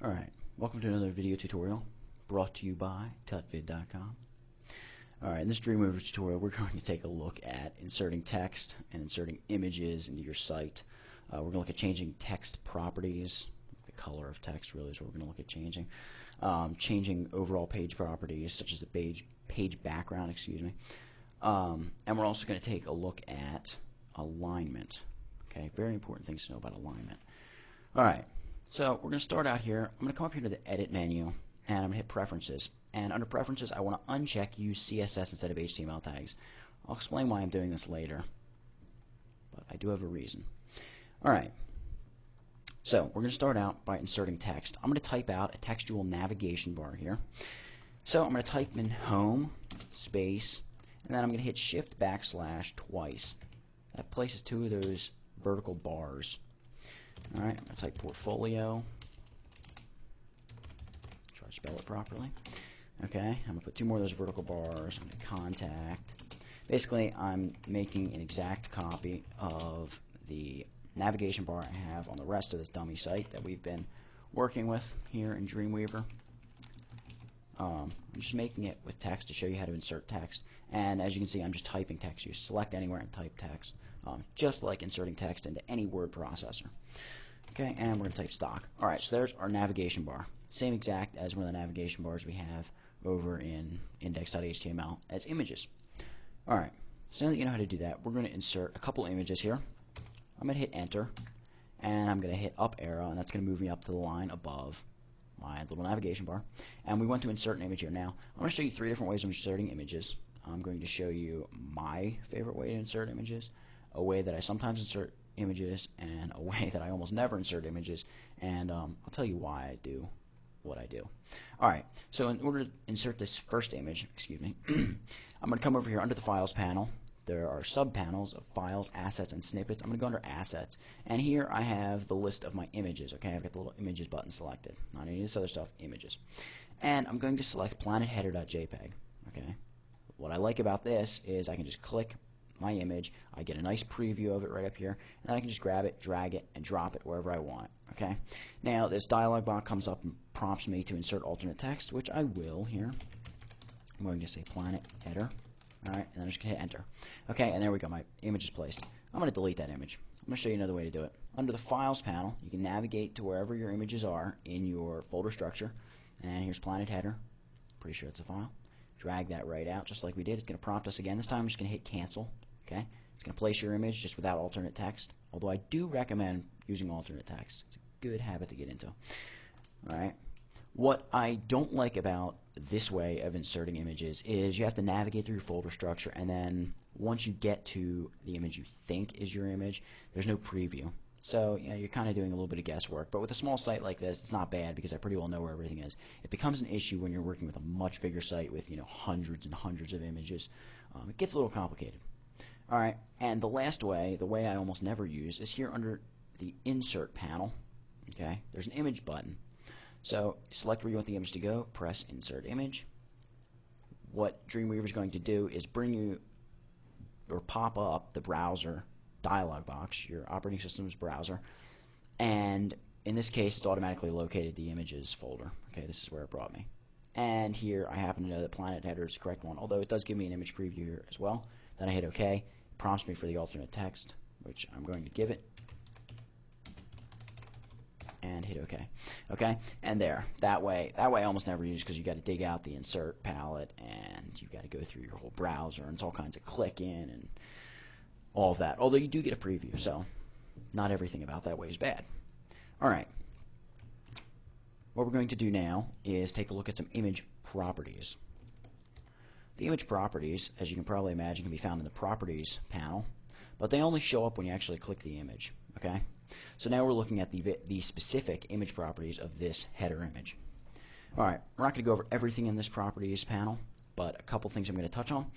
Alright, welcome to another video tutorial brought to you by Tutvid.com. Alright, in this Dreamweaver tutorial we're going to take a look at inserting text and inserting images into your site. We're going to look at changing text properties. The color of text really is what we're going to look at changing. Changing overall page properties such as the page background, and we're also going to take a look at alignment. Okay, very important things to know about alignment. Alright. So we're going to start out here. I'm going to come up here to the Edit menu, and I'm going to hit Preferences. And under Preferences, I want to uncheck Use CSS instead of HTML tags. I'll explain why I'm doing this later, but I do have a reason. Alright, so we're going to start out by inserting text. I'm going to type out a textual navigation bar here. So I'm going to type in Home, space, and then I'm going to hit Shift / twice. That places two of those vertical bars. Alright, I'm going to type portfolio. Try to spell it properly. Okay, I'm going to put two more of those vertical bars. I'm going to contact. Basically, I'm making an exact copy of the navigation bar I have on the rest of this dummy site that we've been working with here in Dreamweaver. I'm just making it with text to show you how to insert text. And as you can see, I'm just typing text. You select anywhere and type text, just like inserting text into any word processor. Okay, and we're going to type stock. Alright, so there's our navigation bar. Same exact as one of the navigation bars we have over in index.html as images. Alright, so now that you know how to do that, we're going to insert a couple images here. I'm going to hit Enter, and I'm going to hit up arrow, and that's going to move me up to the line above my little navigation bar. And we want to insert an image here. Now, I'm going to show you three different ways of inserting images. I'm going to show you my favorite way to insert images, a way that I sometimes insert images, and a way that I almost never insert images, and I'll tell you why I do what I do. Alright, so in order to insert this first image, I'm going to come over here under the Files panel. There are sub-panels of Files, Assets, and Snippets. I'm going to go under Assets, and here I have the list of my images. Okay, I've got the little Images button selected. Not any of this other stuff, Images. And I'm going to select planetheader.jpg. Okay, what I like about this is I can just click my image, I get a nice preview of it right up here, and then I can just grab it, drag it, and drop it wherever I want. Okay. Now this dialog box comes up and prompts me to insert alternate text, which I will here. I'm going to say planet header. Alright, and then I'm just going to hit Enter. Okay, and there we go, my image is placed. I'm going to delete that image. I'm going to show you another way to do it. Under the Files panel, you can navigate to wherever your images are in your folder structure, and here's planet header. Pretty sure it's a file. Drag that right out, just like we did. It's going to prompt us again. This time I'm just going to hit Cancel. Okay, it's going to place your image just without alternate text, although I do recommend using alternate text. It's a good habit to get into. Alright, what I don't like about this way of inserting images is you have to navigate through your folder structure, and then once you get to the image you think is your image, there's no preview. So you're kind of doing a little bit of guesswork, but with a small site like this, it's not bad because I pretty well know where everything is. It becomes an issue when you're working with a much bigger site with hundreds and hundreds of images. It gets a little complicated. Alright, and the last way, the way I almost never use, is here under the Insert panel. Okay, there's an Image button. So select where you want the image to go, press Insert Image. What Dreamweaver is going to do is bring you, or pop up, the browser dialog box, your operating system's browser, and in this case it's automatically located the Images folder. Okay, this is where it brought me. And here I happen to know that Planet Header is the correct one, although it does give me an image preview here as well. Then I hit OK. Prompts me for the alternate text, which I'm going to give it, and hit OK. Okay, and there. That way I almost never use because you got to dig out the insert palette, and you got to go through your whole browser, and it's all kinds of click in and all of that. Although you do get a preview, so not everything about that way is bad. All right. What we're going to do now is take a look at some image properties. The image properties, as you can probably imagine, can be found in the Properties panel, but they only show up when you actually click the image. Okay, so now we're looking at the specific image properties of this header image. Alright, we're not going to go over everything in this Properties panel, but a couple things I'm going to touch on.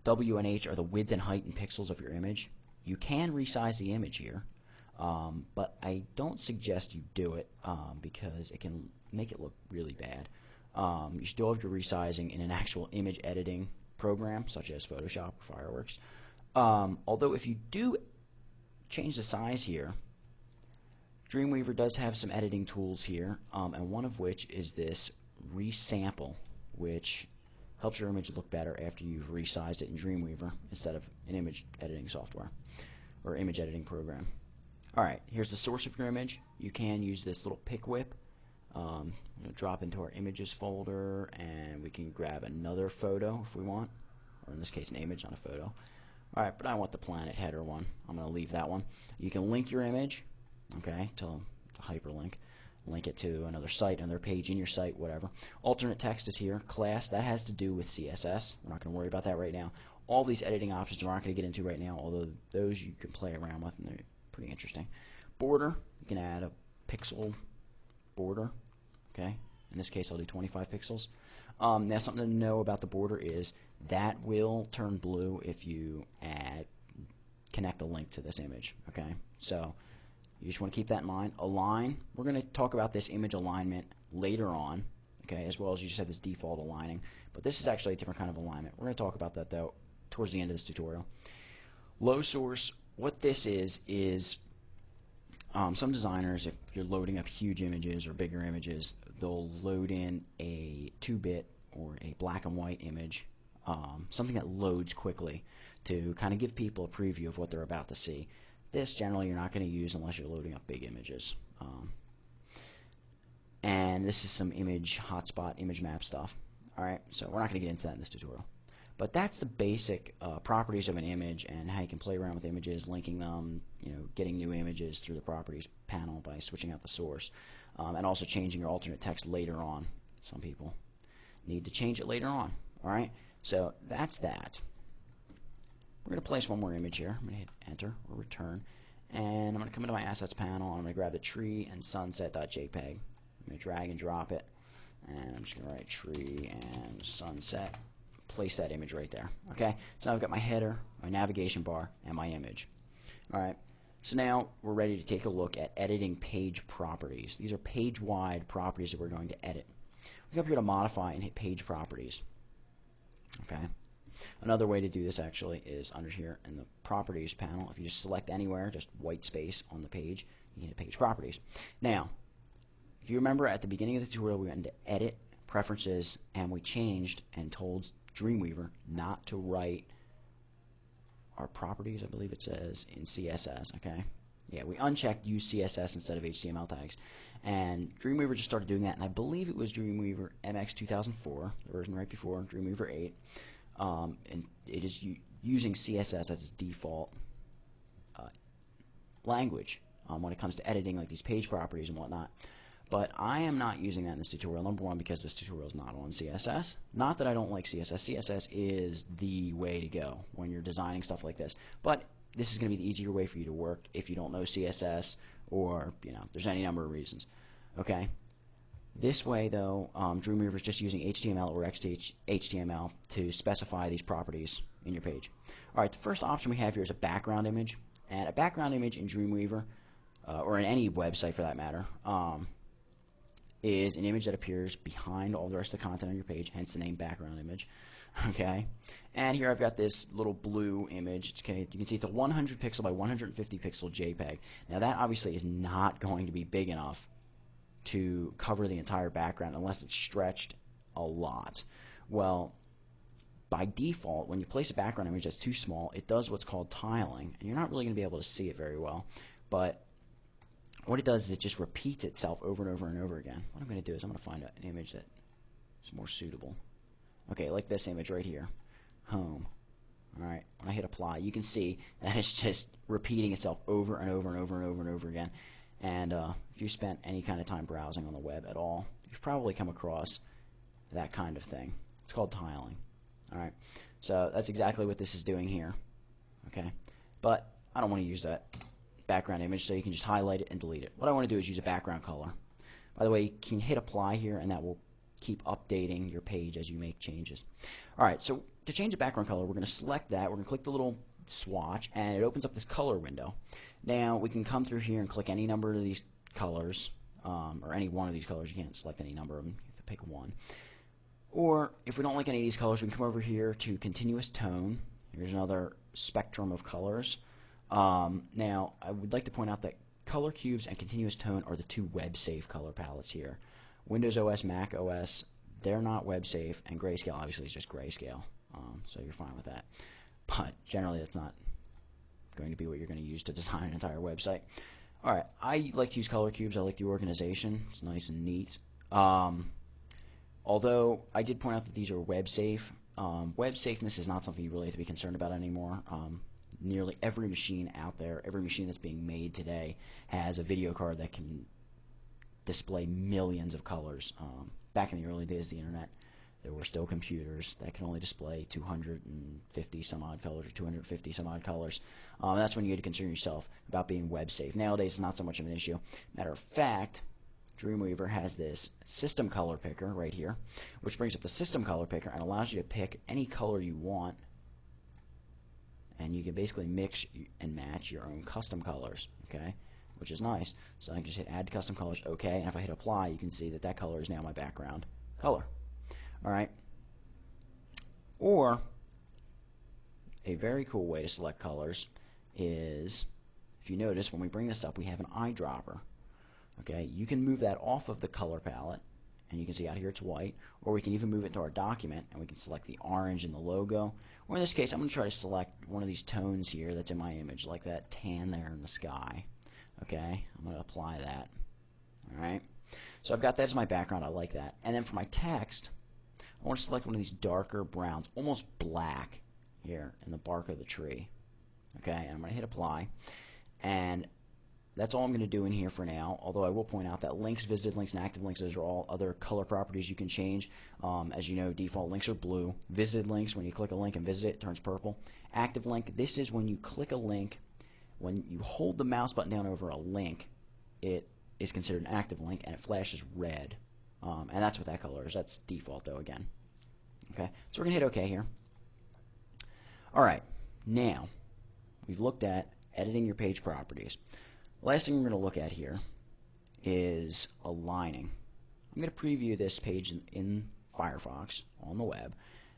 W and H are the width and height in pixels of your image. You can resize the image here, but I don't suggest you do it because it can make it look really bad. You still have your resizing in an actual image editing program such as Photoshop or Fireworks. Although if you do change the size here, Dreamweaver does have some editing tools here, and one of which is this Resample, which helps your image look better after you've resized it in Dreamweaver instead of an image editing software or image editing program. Alright, here's the source of your image. You can use this little pick whip. We'll drop into our images folder, and we can grab another photo if we want, or in this case an image, not a photo. Alright, but I want the planet header one. I'm going to leave that one. You can link your image, okay, to hyperlink. Link it to another site, another page in your site, whatever. Alternate text is here. Class, that has to do with CSS. We're not going to worry about that right now. All these editing options we're not going to get into right now, although those you can play around with and they're pretty interesting. Border, you can add a pixel border. Okay, in this case I'll do 25 pixels. Now something to know about the border is that will turn blue if you connect a link to this image. Okay, so you just want to keep that in mind. Align, we're going to talk about this image alignment later on, okay, as well as you just have this default aligning. But this is actually a different kind of alignment. We're going to talk about that, though, towards the end of this tutorial. Low source, what this is some designers, if you're loading up huge images or bigger images, they'll load in a 2-bit or a black and white image, something that loads quickly to kind of give people a preview of what they're about to see. This generally you're not going to use unless you're loading up big images. And this is some image hotspot, image map stuff. Alright, so we're not going to get into that in this tutorial. But that's the basic properties of an image and how you can play around with images, linking them, getting new images through the properties panel by switching out the source, and also changing your alternate text later on. Some people need to change it later on. Alright, so that's that. We're going to place one more image here. I'm going to hit enter or return, and I'm going to come into my assets panel. I'm going to grab the tree and sunset.jpg. I'm going to drag and drop it, and I'm just going to write tree and sunset. Place that image right there. Okay, so now I've got my header, my navigation bar, and my image. Alright, so now we're ready to take a look at editing page properties. These are page-wide properties that we're going to edit. We go up here to modify and hit page properties. Okay. Another way to do this actually is under here in the properties panel. If you just select anywhere, just white space on the page, you can hit page properties. Now, if you remember at the beginning of the tutorial, we went into edit, preferences, and we changed and told Dreamweaver not to write our properties, I believe it says, in CSS. Okay, yeah, we unchecked use CSS instead of HTML tags, and Dreamweaver just started doing that, and I believe it was Dreamweaver MX 2004, the version right before Dreamweaver 8. And it is using CSS as its default language when it comes to editing like these page properties and whatnot. But I am not using that in this tutorial, number one, because this tutorial is not on CSS. Not that I don't like CSS. CSS is the way to go when you're designing stuff like this. But this is going to be the easier way for you to work if you don't know CSS or, there's any number of reasons. Okay? This way, though, Dreamweaver is just using HTML or XHTML to specify these properties in your page. Alright, the first option we have here is a background image. And a background image in Dreamweaver, or in any website for that matter, is an image that appears behind all the rest of the content on your page, hence the name background image. Okay, and here I've got this little blue image. Okay, you can see it's a 100 pixel by 150 pixel JPEG. Now that obviously is not going to be big enough to cover the entire background unless it's stretched a lot. Well, by default, when you place a background image that's too small, it does what's called tiling, and you're not really going to be able to see it very well. But what it does is it just repeats itself over and over and over again. What I'm going to do is I'm going to find an image that is more suitable. Okay, like this image right here, home. Alright, when I hit apply, you can see that it's just repeating itself over and over and over and over and over again. And if you spent any kind of time browsing on the web at all, you've probably come across that kind of thing. It's called tiling. Alright, so that's exactly what this is doing here. Okay, but I don't want to use that background image, so you can just highlight it and delete it. What I want to do is use a background color. By the way, you can hit apply here, and that will keep updating your page as you make changes. Alright, so to change the background color, we're going to select that. We're going to click the little swatch, and it opens up this color window. Now we can come through here and click any number of these colors, or any one of these colors. You can't select any number of them. You have to pick one. Or if we don't like any of these colors, we can come over here to continuous tone. Here's another spectrum of colors. Now I would like to point out that color cubes and continuous tone are the two web safe color palettes here. Windows OS, Mac OS, they're not web safe, and grayscale obviously is just grayscale, so you're fine with that. But generally that's not going to be what you're going to use to design an entire website. Alright, I like to use color cubes. I like the organization. It's nice and neat. Although I did point out that these are web safe. Web safeness is not something you really have to be concerned about anymore. Nearly every machine out there, every machine that's being made today, has a video card that can display millions of colors. Back in the early days of the internet, there were still computers that could only display 250 some odd colors or 250 some odd colors. That's when you had to concern yourself about being web safe. Nowadays, it's not so much of an issue. Matter of fact, Dreamweaver has this system color picker right here, which brings up the system color picker and allows you to pick any color you want, and you can basically mix and match your own custom colors, okay, which is nice. So I can just hit add custom colors, okay, and if I hit apply, you can see that that color is now my background color. Alright, or a very cool way to select colors is, if you notice, when we bring this up, we have an eyedropper. Okay, you can move that off of the color palette, and you can see out here it's white, or we can even move it to our document, and we can select the orange in the logo. Or in this case, I'm going to try to select one of these tones here that's in my image, like that tan there in the sky. Okay, I'm going to apply that. Alright, so I've got that as my background. I like that. And then for my text, I want to select one of these darker browns, almost black here in the bark of the tree. Okay, and I'm going to hit apply. And that's all I'm going to do in here for now, although I will point out that links, visited links, and active links, those are all other color properties you can change. As you know, default links are blue. Visited links, when you click a link and visit it, turns purple. Active link, this is when you click a link, when you hold the mouse button down over a link, it is considered an active link, and it flashes red. And that's what that color is. That's default, though, again. Okay, so we're going to hit OK here. Alright, now, we've looked at editing your page properties. Last thing we're going to look at here is aligning. I'm going to preview this page in Firefox on the web.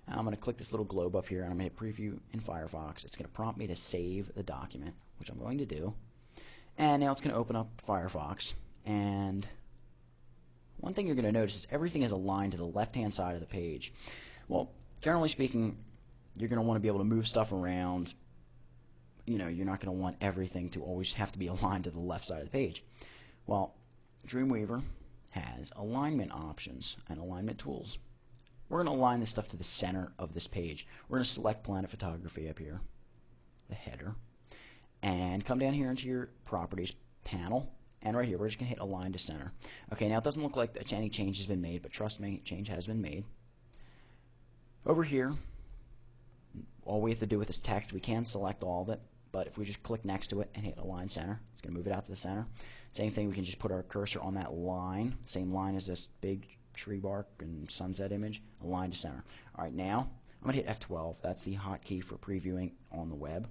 And I'm going to click this little globe up here, and I'm going to hit preview in Firefox. It's going to prompt me to save the document, which I'm going to do. And now it's going to open up Firefox. And one thing you're going to notice is everything is aligned to the left-hand side of the page. Well, generally speaking, you're going to want to be able to move stuff around. You know, you're not going to want everything to always have to be aligned to the left side of the page. Well, Dreamweaver has alignment options and alignment tools. We're going to align this stuff to the center of this page. We're going to select Planet Photography up here, the header, and come down here into your Properties panel, and right here we're just going to hit Align to Center. Okay, now it doesn't look like any change has been made, but trust me, change has been made. Over here, all we have to do with this text, we can select all of it, but if we just click next to it and hit Align Center, it's going to move it out to the center. Same thing, we can just put our cursor on that line, same line as this big tree bark and sunset image, Align to Center. Alright, now I'm going to hit F12. That's the hotkey for previewing on the web.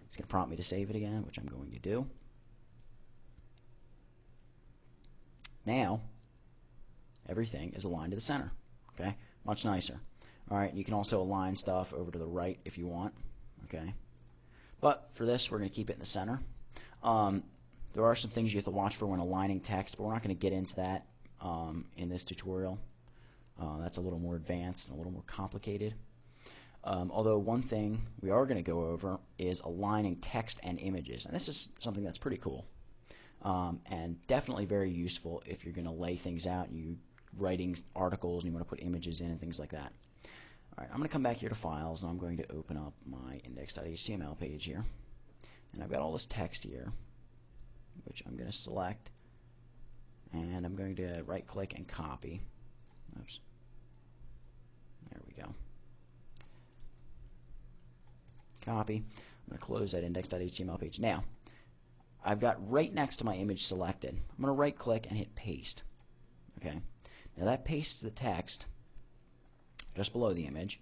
It's going to prompt me to save it again, which I'm going to do. Now, everything is aligned to the center. Okay, much nicer. Alright, you can also align stuff over to the right if you want. Okay, but for this, we're going to keep it in the center. There are some things you have to watch for when aligning text, but we're not going to get into that in this tutorial. That's a little more advanced and a little more complicated. Although one thing we are going to go over is aligning text and images, and this is something that's pretty cool and definitely very useful if you're going to lay things out and you're writing articles and you want to put images in and things like that. Alright, I'm going to come back here to Files, and I'm going to open up my index.html page here. And I've got all this text here, which I'm going to select, and I'm going to right-click and copy. Oops. There we go. Copy. I'm going to close that index.html page. Now, I've got right next to my image selected. I'm going to right-click and hit Paste. Okay. Now that pastes the text just below the image,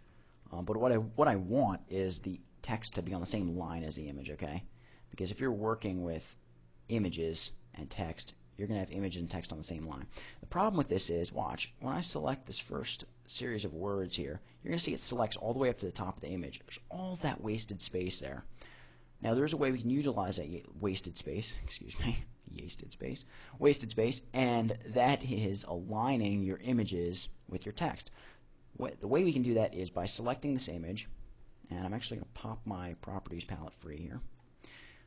but what I want is the text to be on the same line as the image, okay? Because if you're working with images and text, you're going to have images and text on the same line. The problem with this is, watch, when I select this first series of words here, you're going to see it selects all the way up to the top of the image. There's all that wasted space there. Now there's a way we can utilize that wasted space, excuse me, wasted space, and that is aligning your images with your text. The way we can do that is by selecting this image, and I'm actually going to pop my properties palette free here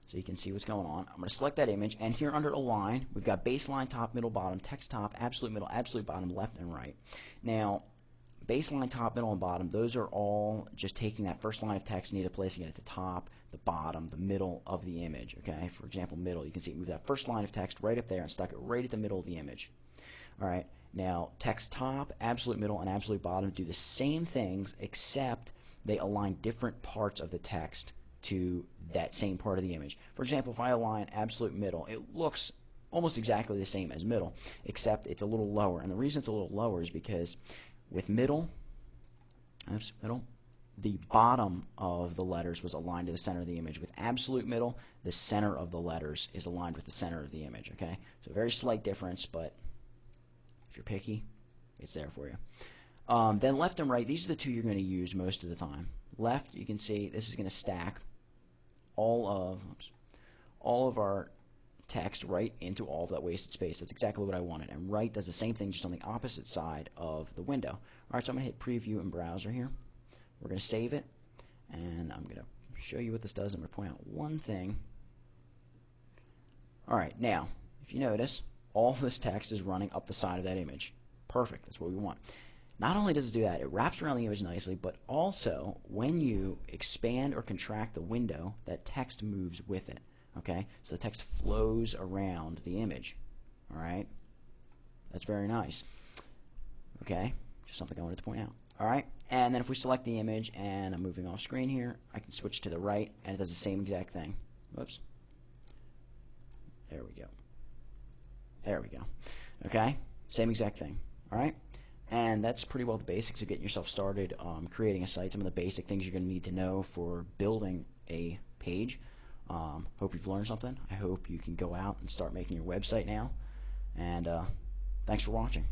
so you can see what's going on. I'm going to select that image, and here under Align, we've got baseline, top, middle, bottom, text top, absolute middle, absolute bottom, left, and right. Now, baseline, top, middle, and bottom, those are all just taking that first line of text and either placing it at the top, the bottom, the middle of the image. Okay, for example, middle, you can see it move that first line of text right up there and stuck it right at the middle of the image. All right, now text top, absolute middle, and absolute bottom do the same things, except they align different parts of the text to that same part of the image. For example, if I align absolute middle, it looks almost exactly the same as middle, except it's a little lower. And the reason it's a little lower is because with middle, the bottom of the letters was aligned to the center of the image. With absolute middle, the center of the letters is aligned with the center of the image. Okay, so very slight difference, but if you're picky, it's there for you. Then left and right, these are the two you're going to use most of the time. Left, you can see this is going to stack all of our text right into all of that wasted space. That's exactly what I wanted. And right does the same thing, just on the opposite side of the window. All right, so I'm going to hit Preview in Browser here. We're going to save it, and I'm going to show you what this does. I'm going to point out one thing. All right, now, if you notice, all of this text is running up the side of that image. Perfect. That's what we want. Not only does it do that, it wraps around the image nicely, but also when you expand or contract the window, that text moves with it. Okay, so the text flows around the image. All right, that's very nice. Okay, just something I wanted to point out. All right, and then if we select the image and I'm moving off screen here, I can switch to the right, and it does the same exact thing. Whoops. There we go. There we go. Okay, same exact thing. All right. And that's pretty well the basics of getting yourself started creating a site, some of the basic things you're going to need to know for building a page. Hope you've learned something. I hope you can go out and start making your website now. And thanks for watching.